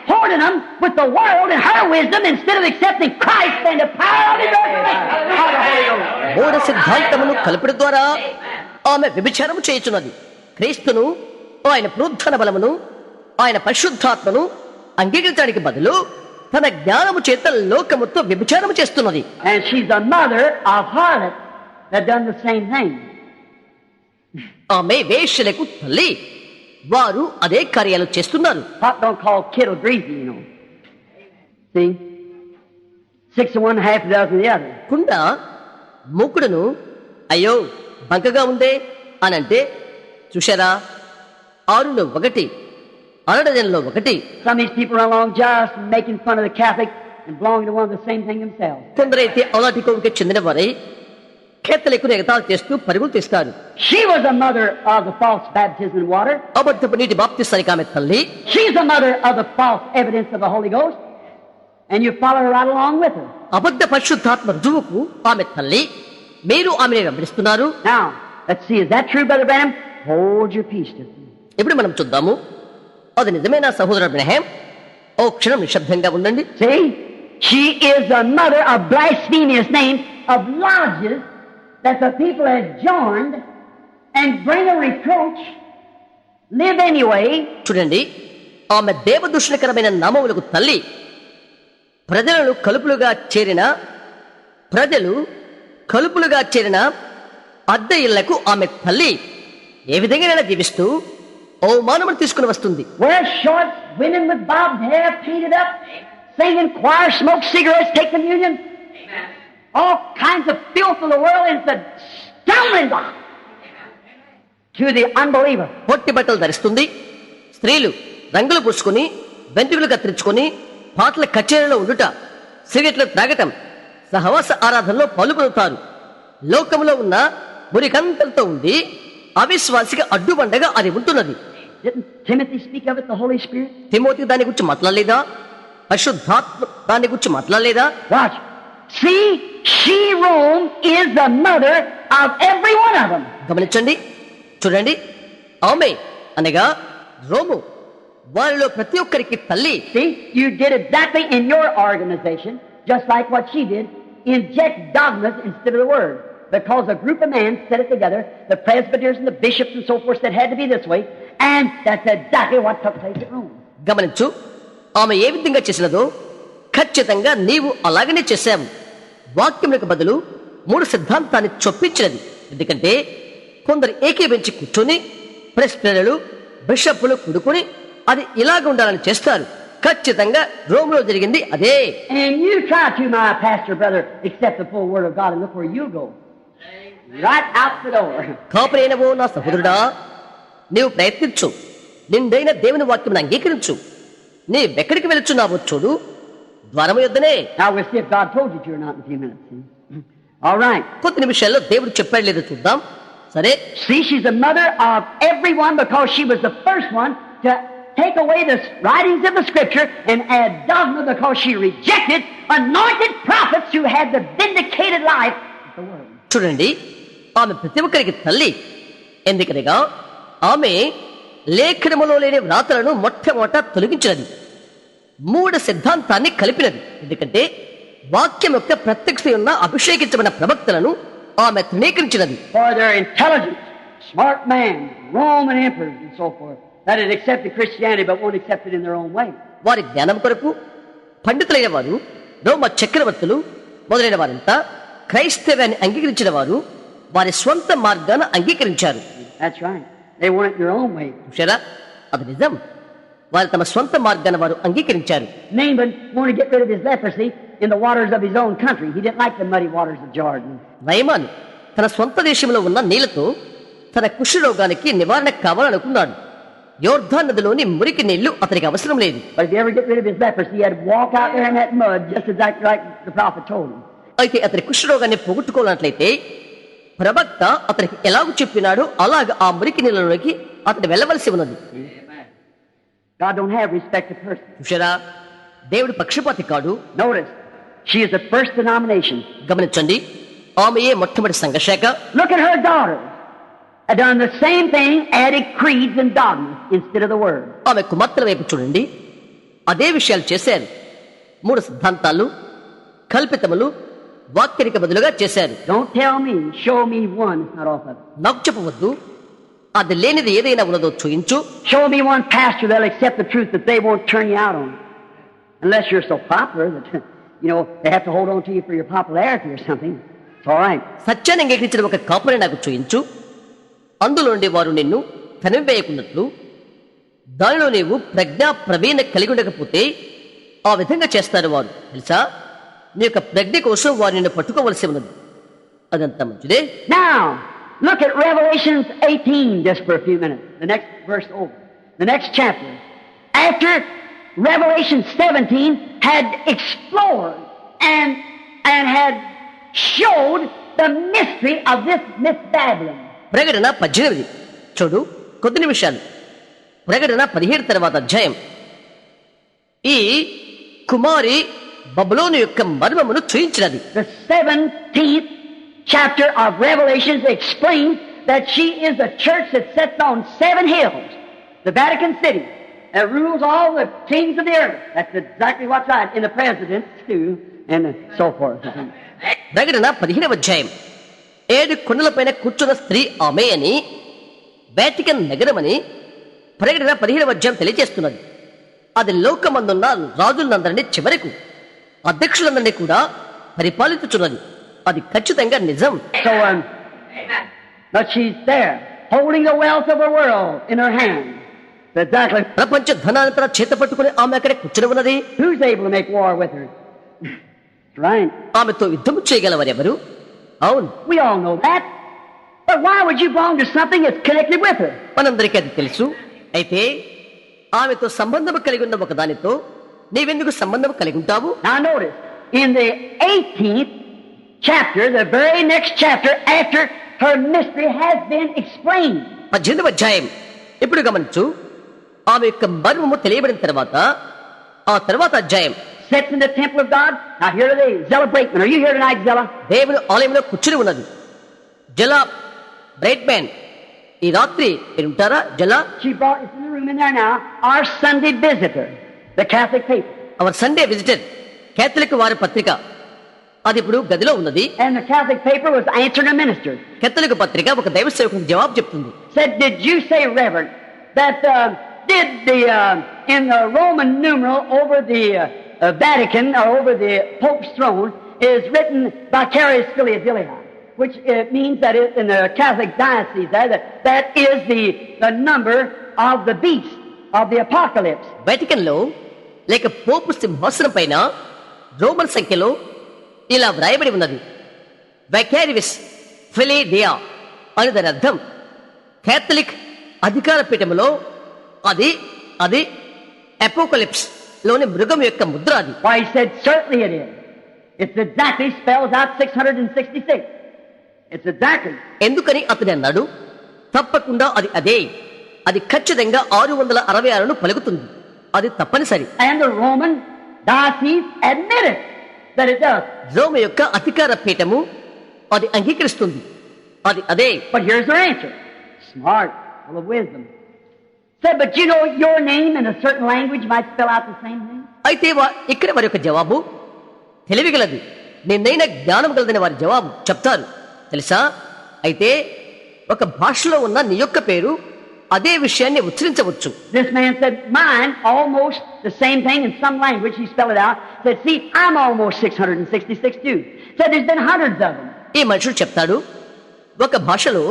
holding them with the world and her wisdom instead of accepting Christ and the power of His resurrection. మూఢ సిద్ధాంతమును కలుపుడు ద్వారా ఆమె వ్యభిచారము చేయుచున్నది. క్రీస్తును, ఆయన పునరుత్థాన బలమును, ఆయన పరిశుద్ధాత్మను అంగీకరించడానికి బదులు తన జ్ఞానము చేత లోకముతో వ్యభిచారము చేస్తున్నది. And she's a mother of harlots that done the same thing. ఆమె వేశ్యలకు తల్లి. వారు అదే కార్యాలు చేస్తున్నారు. Pot don't call kettle greasy, you know. See? 6 of one, half a dozen of the other. కుండ మూకుడును అయ్యో బంకగా ఉందే అనంటే చూశారా, 6లో 1, 6 1. Some of these people run along just making fun of the Catholic and belonging to one of the same thing themselves. కొందరైతే అలాంటి కోవికి చెందిన వారై కేథలికును ఎగతాళి చేస్తూ పరుగులు తీస్తారు. She was a mother of the false baptism in water. అబద్ధపు నీటి బాప్తిస్తానికి ఆమె తల్లి. She's a mother of the false evidence of the Holy Ghost. And you follow her right along with her. అబద్ధ పరిశుద్ధాత్మ రుజువుకు ఆమె తల్లి. మీరు ఆమెను వెంబడిస్తున్నారు. Now, let's see, is that true, Brother Branham? Hold your peace to me. ఇప్పుడు మనం చూద్దాము, అది నిజమేనా సహోదర బ్రహ్మ? ఓ క్షణం నిశ్శబ్దంగా ఉండండి. See? She is a mother of blasphemous names, of lodges that the people have joined and bring a reproach, live anyway. చూడండి, ఆమె దేవదూషణకరమైన నామములకు తల్లి. ప్రజలు కలుపులుగా చేరిన అద్దె ఇళ్లకు ఆమె తల్లి. ఏ విధంగా జీవిస్తూ అవమానమును తీసుకుని వస్తుంది. Wear shorts, women with bobbed hair, painted up, sing in choir, smoke cigarettes, take communion. All kinds of filth of the world, and it's a stumbling block to the unbeliever. పొట్టి బట్టలు ధరిస్తుంది. స్త్రీలు రంగులు పూసుకుని, వెంట్రుకలు కత్తిరించుకొని, పాటల కచేరీలో ఉండుట, సిగరెట్లు త్రాగటం, సహవాస ఆరాధనలో పాల్గొనుతారు. లోకంలో ఉన్న మురికంతలతో ఉండి అవిశ్వాసిగా అడ్డుబండగా అది ఉంటున్నది. Didn't Timothy speak of it, the Holy Spirit? Timothy దాని గురించి మాట్లాడలేదా? పరిశుద్ధాత్మ దాని గురించి మాట్లాడలేదా? Watch. See, she, Rome, is the mother of every one of them. గమనించండి, చూడండి, ఆమె అనగా రోము వారిలో ప్రతి ఒక్కరికి తల్లి. See, you did exactly in your organization, just like what she did, inject dogmas instead of the word. Because a group of men set it together, the presbyters and the bishops and so forth said it had to be this way, and that's exactly what took place at Rome. గమనించు, ఆమె ఏ విధంగా చేసినదో ఖచ్చితంగా నీవు అలాగనే చేశావు. వాక్యములకు బదులు 3 సిద్ధాంతాన్ని చొప్పించినది. ఎందుకంటే కొందరు ఏకీభించి కూర్చొని ప్రెస్టర్లు బిషప్పులు కూడుకుని అది ఇలాగ ఉండాలని చేస్తారు. ఖచ్చితంగా రోమ్లో జరిగింది అదే. And you try to, my pastor brother, accept the full word of God and look where you go. Right out the door. కాపురైనవో నా సహోదరుడా, నీవు ప్రయత్నించు, నిండైన దేవుని వాక్యం అంగీకరించు. నీవెక్కడికి వెళుచున్నావో చూడు, ద్వారము యొద్దనే. Now we'll see if God told you you're not in a few minutes. All right. కొద్ది నిమిషాల్లో దేవుడు చెప్పాడు లేదో చూద్దాం. సరే, See, she's a mother of everyone because she was the first one to take away the writings of the Scripture and add dogma because she rejected anointed prophets who had the vindicated life of the Word. చూడండి, ఆమె ప్రతి ఒక్కరికి తల్లి. ఎందుకనగా ఆమె లేఖనములో లేని వ్రాతలను మొట్టమొదట తొలగించినది, 3 సిద్ధాంతాన్ని కలిపినది. ఎందుకంటే వాక్యం యొక్క ప్రత్యక్ష ఉన్న అభిషేకించబడిన ప్రవక్తలను ఆమె తృణీకరించినది. For their intelligence, smart man, Roman emperors and so forth, that had accepted Christianity but won't accept it in their own way. వారి జ్ఞానం కొరకు పండితులైన వారు, రోమ చక్రవర్తులు మొదలైన వారంతా క్రైస్తవ్యాన్ని అంగీకరించిన వారు వారి స్వంత మార్గాన్ని అంగీకరించారు. That's right. They want it their own way. చూశారా, అది నిజం. వారు తమ స్వంత మార్గాన్ని వారు అంగీకరించారు. Naaman wanted to get rid of his leprosy in the waters of his own country. He didn't like the muddy waters of Jordan. నయమాను తన స్వంత దేశంలో ఉన్న నీళ్లతో తన కుష్ఠరోగానికి నివారణ కావాలనుకున్నాడు. యోర్దాను నదిలోని మురికి నీళ్లు అతనికి అవసరం లేదు. But if he ever get rid of his leprosy, he had to walk out there in that mud, just exactly like the prophet told him. అయితే అతని కుష్ఠరోగాన్ని పోగొట్టుకోవాలట్లయితే ప్రవక్త అతనికి ఎలాగ చెప్పినాడో అలాగ ఆ మురికి నీళ్ళలోకి అతను వెళ్ళవలసి ఉన్నది. God don't have respect of persons. చూశారా, దేవుడు పక్షపాతి కాడు. Notice, she is the first denomination. గమనించండి, ఆమెయే మొట్టమొదటి సంఘశాఖ. Look at her daughters. Had done the same thing, added creeds and dogmas instead of the word. ఆమె కుమార్తెల వైపు చూడండి, అదే విషయాలు చేశారు. 3 సిద్ధాంతాలు, కల్పితములు, వాక్యానికి బదులుగా చేశారు. Don't tell me, show me one, it's not off of it. నాకు చెప్పవద్దు, అది లేనిది ఏదైనా ఉన్నదో చూయించు. Show me one pastor that'll accept the truth that they won't turn you out on. Unless you're so popular that, they have to hold on to you for your popularity or something. It's all right. సత్యాన్ని అంగీకరించిన ఒక కాపుని నాకు చూయించు. అందులో నుండి వారు నిన్ను తనివేయకున్నట్లు దానిలో నీవు ప్రజ్ఞా ప్రవీణ కలిగి ఉండకపోతే ఆ విధంగా చేస్తారు వారు. తెలుసా, నీ యొక్క ప్రజ్ఞ కోసం వారు నిన్ను పట్టుకోవలసి ఉన్నది. అదంతా మంచిదే. Now, look at Revelations 18 just for a few minutes. The next verse over. The next chapter. After Revelation 17 had explored and had showed the mystery of this Miss Babylon. ప్రకటన 18 చూడు, కొద్ది నిమిషాలు. ప్రకటన 17 తర్వాత అధ్యాయం ఈ కుమారి బబులోను యొక్క మర్మమును చూయించినది. The 17th chapter of Revelation explains that she is a church that sits on 7 hills, the Vatican City, that rules all the kings of the earth. That's exactly what's right in the presidents too, and so forth. ప్రకటన 15వ అధ్యాయం 7 కొండలపైన కూర్చున్న స్త్రీ ఆమె అని, Vatican నగరమని ప్రకటన 15వ అధ్యాయం తెలియజేస్తున్నది. అది లోకమందున్న రాజులందరినీ చివరకు అధ్యక్షులందరినీ కూడా పరిపాలించుచున్నది. అది ఖచ్చితంగా నిజం. So, but she's there, holding the wealth of the world in her hand. Exactly. ప్రపంచ ధనాన్ని తన చేత పట్టుకుని ఆమె అక్కడే కూర్చుని ఉన్నది. Who's able to make war with her? Right. ఆమెతో యుద్ధం చేయగలవారు ఎవరు? అవును, We all know that. But why would you belong to something that's connected with her? మనందరికీ అది తెలుసు. అయితే ఆమెతో సంబంధం కలిగి ఉన్న ఒక దానితో నీవెందుకు సంబంధం కలిగి ఉంటావు? Now notice, in the 18th chapter, the very next chapter after her mystery has been explained. 18వ అధ్యాయం ఇప్పుడు గమనించు. ఆమె యొక్క మర్మము తెలియబడిన తర్వాత ఆ తర్వాత అధ్యాయం Sits in the temple of God. Now here are they. Zella Brakeman. Are you here tonight, Zella? దేవుని ఆలయంలో కూర్చుని ఉన్నది. జలా బ్రైట్మ్యాన్, ఈ రాత్రి మీరు ఉంటారా? జలా She brought, it's in the room in there now, our Sunday visitor, the Catholic paper. Hour Sunday visitor, Catholic వారి పత్రిక, అది ఇప్పుడు గదిలో ఉన్నది. And the Catholic paper was answering a minister. Catholic పత్రిక ఒక దైవ సేవకునికి జవాబు చెప్తుంది. Said, did you say, Reverend, that did the in the Roman numeral over the Vatican or over the Pope's throne is written vicarious filia filii, which means that in the Catholic diocese there that is the number of the beast of the apocalypse. Vatican లో లేక పోపు సింహాసనం పైన Roman సంఖ్యలో ఇలా వ్రాయబడి ఉన్నది, వైకారివిస్ ఫిలిడియా అని దాని అర్థం. కేథలిక్ అధికార పీఠములో అది అది అపోకలిప్స్ లోని మృగం యొక్క ముద్ర. అది Why, he said, certainly it is. It's exactly spells out 666. It's exactly. ఎందుకని అతని అన్నాడు, తప్పకుండా అది అదే, అది ఖచ్చితంగా 666ను పలుకుతుంది, అది తప్పనిసరి. And the Roman diocese admitted that it does. రోమ యొక్క అధికార పీఠము అది అంగీకరిస్తుంది, అది అదే. But here's their answer. Smart, full of wisdom. Said, but you know your name in a certain language might spell out the same thing. అయితే ఇక్కడ వారి యొక్క జవాబు తెలివిగలది, నిన్నైనా జ్ఞానం గలదని వారి జవాబు చెప్తారు. తెలుసా, అయితే ఒక భాషలో ఉన్న నీ యొక్క పేరు అదే విషయాన్ని ఉచ్చరించవచ్చు. This man said, mine almost the same thing in some language. He spelled it out. Said, see, I'm almost 666 too. Said, there's been hundreds of them. ఈ మనుషుడు చెప్తాడు, ఒక భాషలో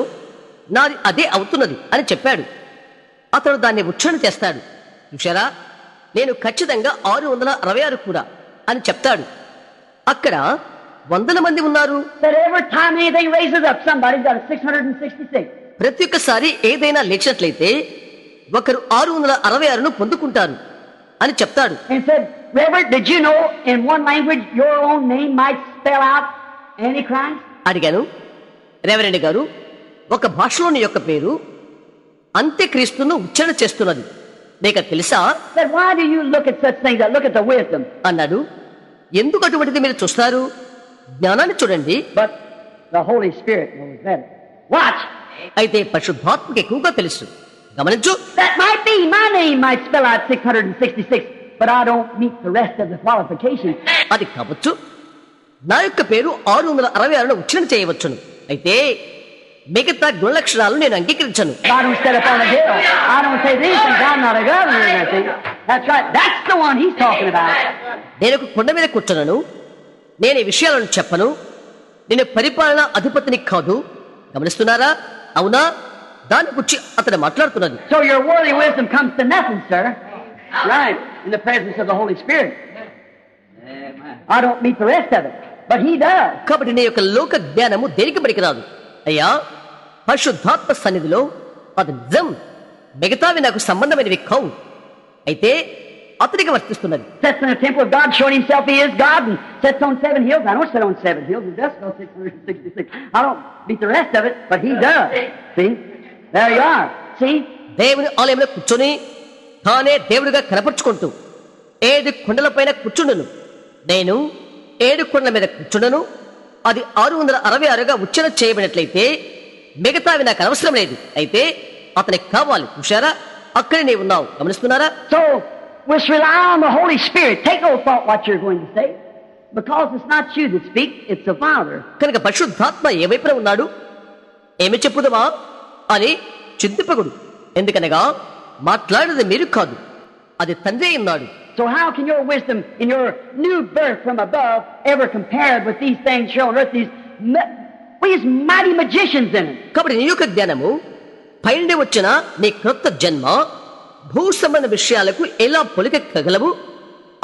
నాది అదే అవుతున్నది అని చెప్పాడు. అతడు దాన్ని ఉచ్చారణ చేస్తాడు. చూశారా, నేను ఖచ్చితంగా 666 కూడా అని చెప్తాడు. అక్కడ వందల మంది ఉన్నారు. That every time anything raises up, somebody's got a 666. ప్రతి ఒక్కసారి ఏదైనా లేచినట్లయితే ఒకరు 666ను పొందుకుంటారు అని చెప్తాడు. And said, Reverend, did you know in one language your own name might spell out Antichrist? అడిగాను, రెవరెండ్ గారు, ఒక భాషలోని యొక్క పేరు అంత్యక్రీస్తును ఉచ్చారణ చేస్తున్నది, నీకు తెలుసా Said, why do you look at such things? Look at the wisdom. అన్నాడు. ఎందుకు అటువంటిది మీరు చూస్తారు? జ్ఞానాన్ని చూడండి. But the Holy Spirit knows better. Watch. అయితే పరిశుద్ధాత్మకు ఎక్కువగా తెలుసు. గమనించు. That might be my name might spell out 666, but I don't meet the rest of the qualifications. అది కావచ్చు, నా యొక్క పేరు 666ను ఉచ్చారణ చేయవచ్చును, అయితే మిగతా గుణలక్షణాలు నేను అంగీకరించను. I don't set up on a hill. I don't say these things. I'm not a governor or anything. That's right. That's the one he's talking about. నేను ఒక కొండ మీద కూర్చున్నాను, నేను ఈ విషయాలను చెప్పను, నేను పరిపాలనా అధిపతిని కాదు. గమనిస్తున్నారా? అవునా? దాని గురించి అతను మాట్లాడుతున్నది. So your worldly wisdom comes to nothing, sir. Right. In the presence of the Holy Spirit. I don't meet the rest of it, but he does. కాబట్టి నీ యొక్క లోక జ్ఞానము దేనికి పనికిరాదు. అయ్యా, పరిశుద్ధాత్మ సన్నిధిలో అది నిజం, మిగతావి నాకు సంబంధమైనవి కావు, అయితే అతనికి వర్తిస్తున్నది. Sits in the temple of God, showing himself he is God, and sits on 7 hills. I don't sit on 7 hills. He does go 666. I don't meet the rest of it, but he does. See? There you are. See? దేవుని ఆలయంలో కూర్చొని తానే దేవుడిగా కనపరుచుకుంటూ 7 కొండలపైన కూర్చుండును, నేను 7 కొండల మీద కూర్చుండను. అది 666గా ఉచ్చారణ చేయబడినట్లయితే మిగతావి నాకు అవసరం లేదు, అయితే అతనికి కావాలి. చూశారా, అక్కడే నీవు ఉన్నావు. గమనిస్తున్నారా? So, let's rely on the Holy Spirit. Take no thought what you're going to say, because it's not you that speaks, it's the Father. కనుక పరిశుద్ధాత్మ ఏ వైపున ఉన్నాడు, ఏమి చెప్పుదమా అని చింతింపకుడు, ఎందుకనగా మాట్లాడేది మీరు కాదు, అది తండ్రి ఉన్నాడు. So how can your wisdom in your new birth from above ever compared with these things shown on earth, these mighty magicians in it? కాబట్టి నీ యొక్క జ్ఞానము పైనుండి వచ్చిన నీ క్రొత్త జన్మ భూ సంబంధ విషయాలకు ఎలా పోలిక కగలము,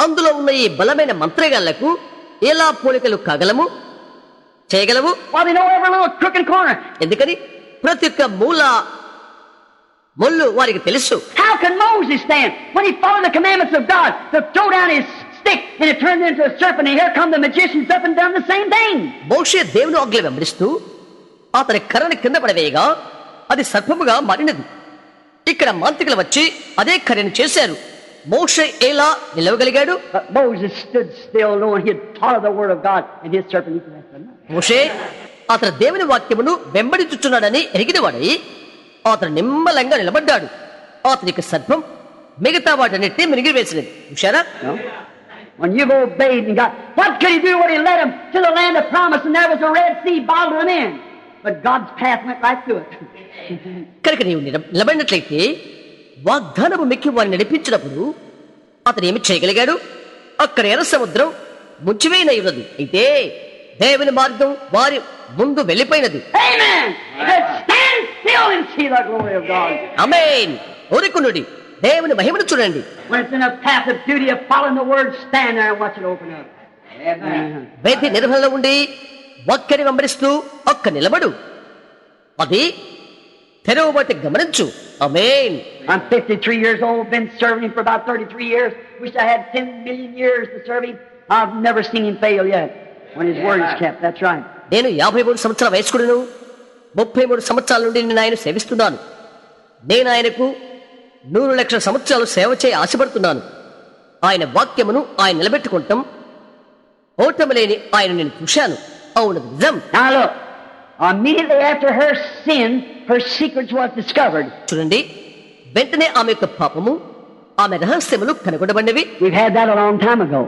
అందులో ఉన్న ఈ బలమైన మంత్రగాళ్లకు ఎలా పోలికలు కగలము చేయగలవు? Well, they know every little crook and corner. ఎందుకని ప్రతి ఒక్క మూల ముళ్ళు వారికి తెలుసు. How can Moses stand when he followed the commandments of God to throw down his stick and it turned into a serpent, and here come the magicians up and done the same thing? మోషే దేవుని ఆజ్ఞలు వెంబడిస్తూ అతని కర్రని కింద పడవేయగా అది సర్పముగా మారినది. ఇక్కడ మాంత్రికులు వచ్చి అదే కర్రని చేశారు. మోషే ఎలా నిలవగలిగాడు? But Moses stood still, knowing he had followed the word of God, and his serpent eaten that from him. మోషే అతని దేవుని వాక్యమును వెంబడించుచున్నాడని ఎరిగినవాడై అతను నిమ్మలంగా నిలబడ్డాడు. అతనికి సర్పం మిగతా వాటన్నిటినీ మినిగివేసినది. చూశారా? No? When you've obeyed and God, what could he do when he led him to the land of promise and there was a Red Sea bottling them in? But God's path went right through it. కనుక నీవు నిలబడినట్లయితే వాగ్దానము Mickey వారిని నడిపించినప్పుడు అతను ఏమి చేయగలిగాడు? అక్కడ ఎర్ర సముద్రం ముంచివేయనై ఉన్నది, అయితే దేవుని మార్గం వారి ముందు వెళ్ళిపోయినది. Amen! But stand still and see the glory of God. ఆమేన్. ఊరుకునుడి, దేవుని మహిమను చూడండి. When it's in a path of duty of following the word, stand there and watch it open up. Amen. వేది నిర్వహణలో ఉండి ఒక్కని వెంబడిస్తూ ఒక్క నిలబడు, అది తెరవబట్టి గమనించు. ఆమేన్. I'm 53 years old, been serving him for about 33 years. Wish I had 10 million years to serve him. I've never seen him fail yet when his word is kept. That's right. నేను 53 సంవత్సరాల వయస్కుడును. 33 సంవత్సరాల నుండి నేను ఆయన సేవిస్తున్నాను. నేను ఆయనకు 100 లక్షల సంవత్సరాలు సేవ చేయ ఆశపడుతున్నాను. ఆయన వాక్యమును ఆయన నిలబెట్టుకుంటాం. ఓటమి లేని ఆయన నేను చూశాను. అవును, నిజం. Now look, immediately after her sin, her secrets was discovered. చూడండి, వెంటనే ఆమె యొక్క పాపము, ఆమె రహస్యములు కనుగొనబడినవి. We've had that a long time ago.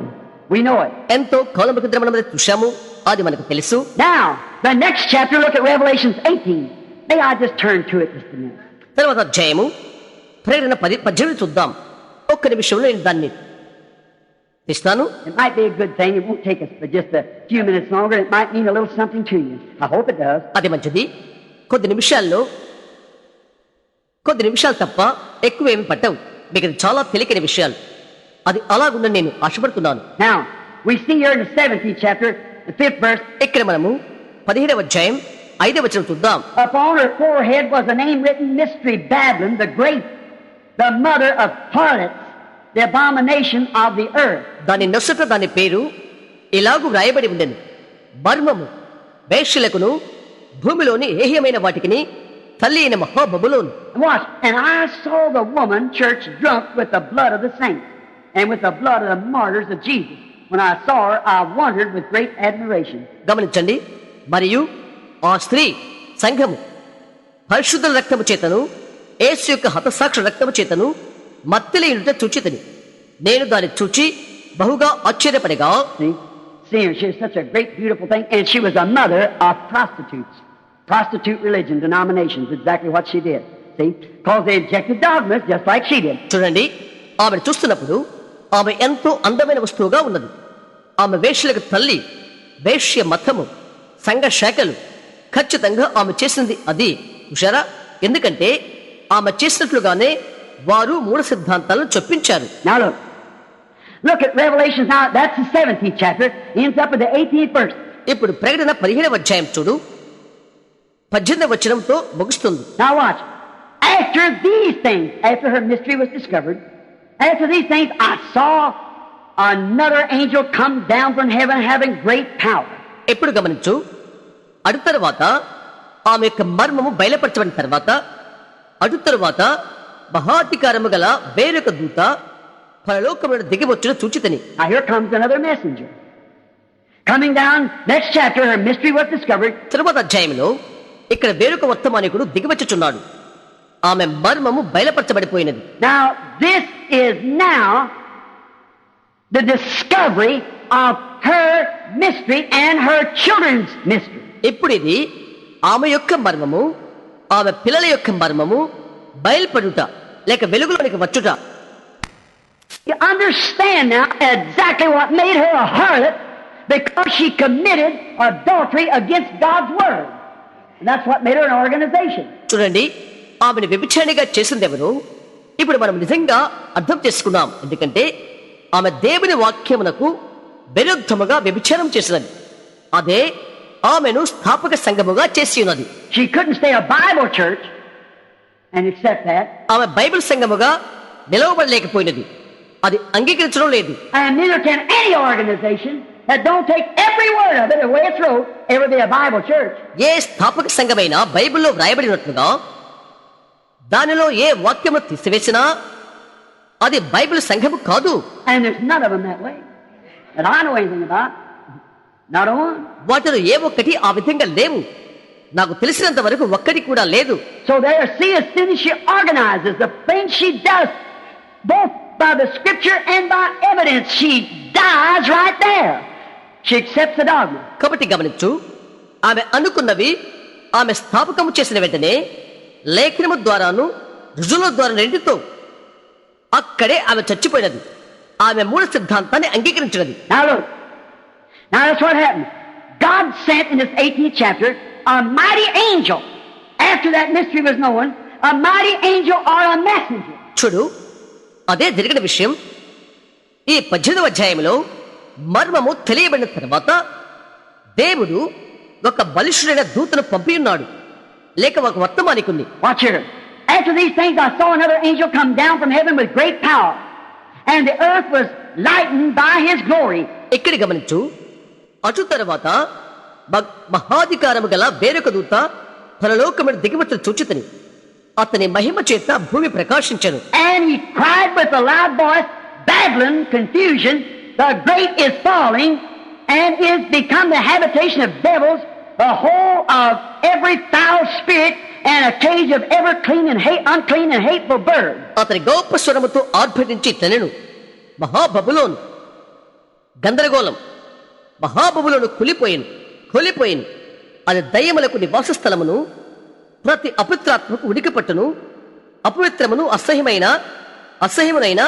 We know it. ఎంతో కాలం క్రితం మనం చూశాము, అది మనకు తెలుసు. Now, the next chapter, look at Revelations 18. May I just turn to it just a minute? తర్వాత అధ్యాయము ప్రేరణ 18 చూద్దాం. ఒక్క నిమిషంలో నేను దాన్ని ఇస్తాను. It might be a good thing. It won't take us but just a few minutes longer. It might mean a little something to you. I hope it does. అది మంచిది. కొద్ది నిమిషాలు తప్ప ఎక్కువ ఏమి పట్టవు. మీకు ఇది చాలా తెలియని విషయాలు. అది అలాగుందని నేను ఆశపడుతున్నాను. Now, we see here in the 17th chapter, the 5th verse, ఇక్కడ మనము 15వ అధ్యాయం 5వ వచనం చూద్దాం. upon her forehead was a name written, Mystery Babylon, the Great, the mother of harlots, the abomination of the earth. దాని నొసట దాని పేరు ఇలాగు వ్రాయబడి ఉండెను, మర్మము, వేశ్యలకును భూమిలోని ఏహ్యమైన వాటికిని తల్లి అయిన మహాబబులోను. Watch, and I saw the woman, church, drunk with the blood of the saints and with the blood of the martyrs of Jesus. When I saw her, I wondered with great admiration. గమనించండి. మరియు ఆ స్త్రీ సంఘము పరిశుద్ధుల రక్తము చేతను యేసు యొక్క హతసాక్షి రక్తము చేతను మత్తెలయుట చూచితిని. నేను దాన్ని చూచి బహుగా ఆశ్చర్యపడగా, See her, she was such a great, beautiful thing, and she was a mother of prostitutes. Prostitute religion, denominations, exactly what she did. See? Because they injected dogmas just like she did. చూడండి, ఆమెను చూస్తున్నప్పుడు ఆమె ఎంతో అందమైన వస్తువుగా ఉన్నది. ఆమె వేశ్యలకు తల్లి, వేశ్య మతము, సంఘ శాఖలు, ఖచ్చితంగా ఆమె చేసింది అది. చూశారా? ఎందుకంటే ఆమె చేసినట్లుగానే వారు మూఢ సిద్ధాంతాలను చొప్పించారు. Now look at Revelation. Now that's the 17th chapter, ends up with the 18th verse. ఇప్పుడు ప్రకటన 15వ అధ్యాయం చూడు, 18వ వచనంతో ముగుస్తుంది. Now watch. After these things, after her mystery was discovered, after these things I saw another angel come down from heaven having great power. ఎప్పుడు గమనించు, అటు తరువాత ఆమె యొక్క మర్మము బయలుపరచబడిన తర్వాత అటు తరువాత మహాధికారము గల వేరొక దూత పరలోకమున దిగివచ్చును చూచితిని. Now here comes another messenger. Coming down, next chapter, her mystery was discovered. తరువాత అధ్యాయంలో ఇక్కడ వేరొక వర్తమానికుడు దిగివచ్చుచున్నాడు. ఆమె మర్మము బయలుపరచబడిపోయినది. Now this is now the discovery of her mystery and her children's mystery. ఇప్పుడు ఇది ఆమె యొక్క మర్మము, ఆమె పిల్లల యొక్క మర్మము బయలుపడుట లేక వెలుగులోనికి వచ్చుట. You understand now exactly what made her a harlot, because she committed adultery against God's word. And that's what made her an organization. చూడండి, ఆమెను వ్యభిచారిణిగా చేసింది ఎవరు? ఇప్పుడు మనం నిజంగా అర్థం చేసుకున్నాం. ఎందుకంటే ఆమె దేవుని వాక్యమునకు విరుద్ధముగా వ్యభిచారం చేసినది. అదే ఆమెను స్థాపక సంఘముగా చేసి ఉన్నది. She couldn't stay a Bible church and accept that. ఆమె బైబిల్ సంఘముగా నిలవబడలేకపోయినది. అది అంగీకరించడం లేదు. And neither can any organization that don't take every word of it the way it's wrote ever be a Bible church. ఏ స్థాపక సంఘమైనా బైబిల్లో వ్రాయబడినట్లుగా దానిలో ఏ వాక్యము తీసివేసినా అది Bible సంఘము కాదు. And there's none of them that way that I know anything about. Not a one. వాటిలో ఏ ఒక్కటి ఆ విధంగా లేవు. నాకు తెలిసినంత వరకు ఒక్కటి కూడా లేదు. So there, see, as soon as she organizes the things she does, both by the scripture and by evidence, she dies right there. She accepts the dogma. కాబట్టి గమనించు, ఆమె అనుకున్నవి ఆమె స్థాపకము చేసిన వెంటనే లేఖనము ద్వారాను రుజువుల ద్వారా రెండితో అక్కడే ఆమె చచ్చిపోయినది. ఆమె మూల సిద్ధాంతాన్ని అంగీకరించినది. Now look. Now that's what happened. God sent in this 18th chapter a mighty angel. After that mystery was known, a mighty angel or a messenger. చూడు, అదే జరిగిన విషయం. ఈ 18వ అధ్యాయంలో మర్మము తెలియబడిన తర్వాత దేవుడు ఒక బలిష్ఠుడైన దూతను పంపి ఉన్నాడు, లేక ఒక వర్తమానికుని. Watch here. After these things I saw another angel come down from heaven with great power, and the earth was lightened by his glory. ఇక్కడ గమనించు, అటు తర్వాత మహాధికారము గల వేరొక దూత పరలోకమున దిగివచ్చిన చూచితిని. అతని మహిమ చేత భూమి ప్రకాశించెను. And he cried with a loud voice, Babylon, confusion, the great is falling, and is become the habitation of devils, the whole of every foul spirit, and a cage of every unclean and hateful bird. అతని గొప్ప స్వరముతో ఆర్భటించి తనెను, మహాబబులోను గందరగోళం, మహాబబులోను కూలిపోయిను. అది దయ్యములకు నివాస స్థలమును, ప్రతి అపవిత్రాత్మకు ఉనికి పట్టును, అపవిత్రమును అసహ్యమునైన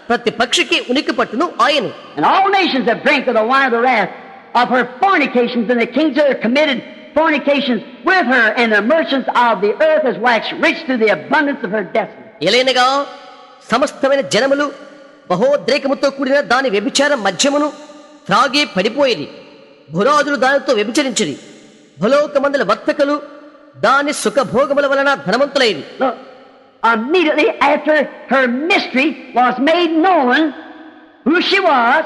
ప్రతి పక్షికి ఉనికి పట్టును ఆయను. And all nations have drank of the wine of the wrath of her fornications, and the kings that have committed fornications with her, and the merchants of the earth has waxed rich through the abundance of her destiny. ఎలైనగా సమస్తమైన జనములు బహోద్రేకముతో కూడిన దాని వ్యభిచార మధ్యమును త్రాగి పడిపోయేది. భురాజులు దానితో వ్యభిచరించిరి. భలోకమందుల వర్తకులు దాని సుఖభోగముల వలన ధనవంతులైరి. Look, immediately after her mystery was made known, who she was,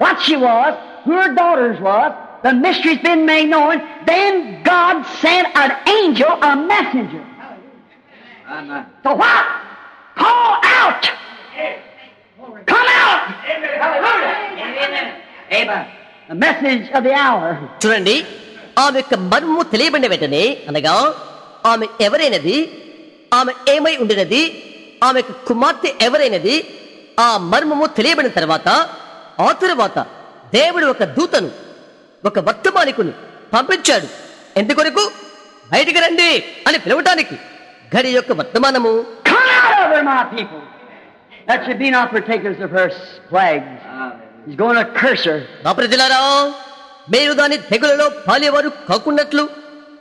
what she was, who her daughters was, the mystery's been made known, then God sent an angel, a messenger. So what? Call out! Come out! Amen. The message of the hour. చూడండి, ఆమె యొక్క మర్మము తెలియబడిన వెంటనే, అనగా ఆమె ఎవరైనది, ఆమె ఏమై ఉండినది, ఆమె కుమార్తె ఎవరైనది, ఆ మర్మము తెలియబడిన తర్వాత ఆ తరువాత దేవుడు ఒక దూతను, ఒక వర్తమానికుని పంపించాడు. ఎందుకొరకు? బయటికి రండి అని పిలవటానికి. గడి యొక్క వర్తమానము, Come out of her, my people, that should be not partakers of her plagues. He's going to curse her. నా ప్రజలారా, మీరు దాని తెగులలో పాలేవారు కాకున్నట్లు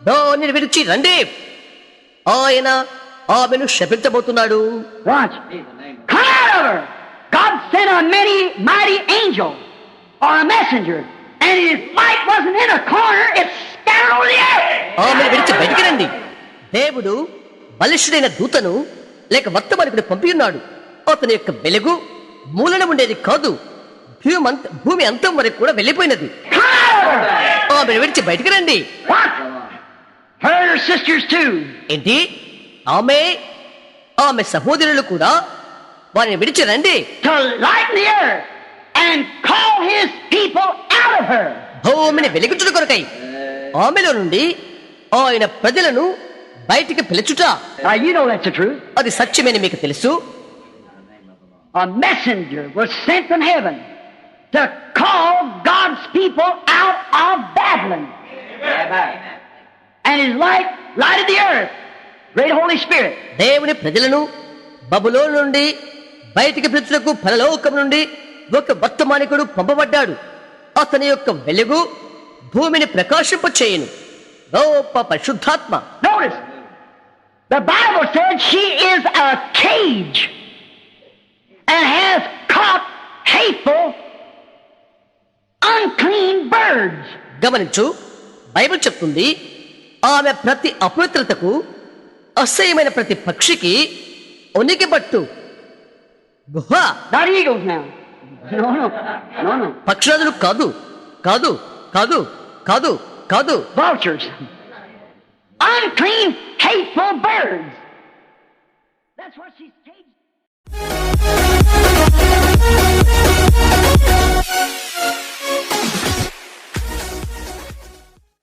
దానిని విడిచి రండి. ఆయన ఆమెను శపించబోతున్నాడు. Watch. Come out of her. God sent a mighty angel or a messenger, and his light wasn't in a corner, it scattered over the earth. ఆమెను విడిచి బయటికి రండి. దేవుడు బలిష్ఠుడైన దూతను లేక వర్తమానికుడు పంపి ఉన్నాడు. అతని యొక్క వెలుగు మూలన ఉండేది కాదు, భూమి అంతం వరకు కూడా వెళ్ళిపోయినది. ఆమెను విడిచి బయటికి రండి. What? Her and her sisters too. ఏంటి? ఆమె సహోదరులు కూడా వారిని విడిచి రండి. To lighten the earth and call his people out of her. భూమిని వెలిగించుట కొరకై ఆమెలో నుండి ఆయన ప్రజలను బయటికి పిలుచుట. Now you know that's the truth. అది సత్యమని మీకు తెలుసు. A messenger was sent from heaven to call God's people out of Babylon. And his light lighted the earth. Great Holy Spirit. దేవుని ప్రజలను బబులోను నుండి బయటికి పిలుచుటకు పరలోకం నుండి ఒక వర్తమానికుడు పంపబడ్డాడు. అతని యొక్క వెలుగు భూమిని ప్రకాశింపచేయును. గొప్ప పరిశుద్ధాత్మ. Notice, the Bible said she is a cage and has caught hateful, unclean birds. గమనించు, బైబిల్ చెప్తుంది ఆమె ప్రతి అపవిత్రతకు, అసహ్యమైన ప్రతి పక్షికి ఉనికి పట్టు గుహ. Not eagles now. No. పక్షురాజులు కాదు, కాదు, కాదు, కాదు, కాదు. Vultures. Unclean, hateful birds. That's what she's caged.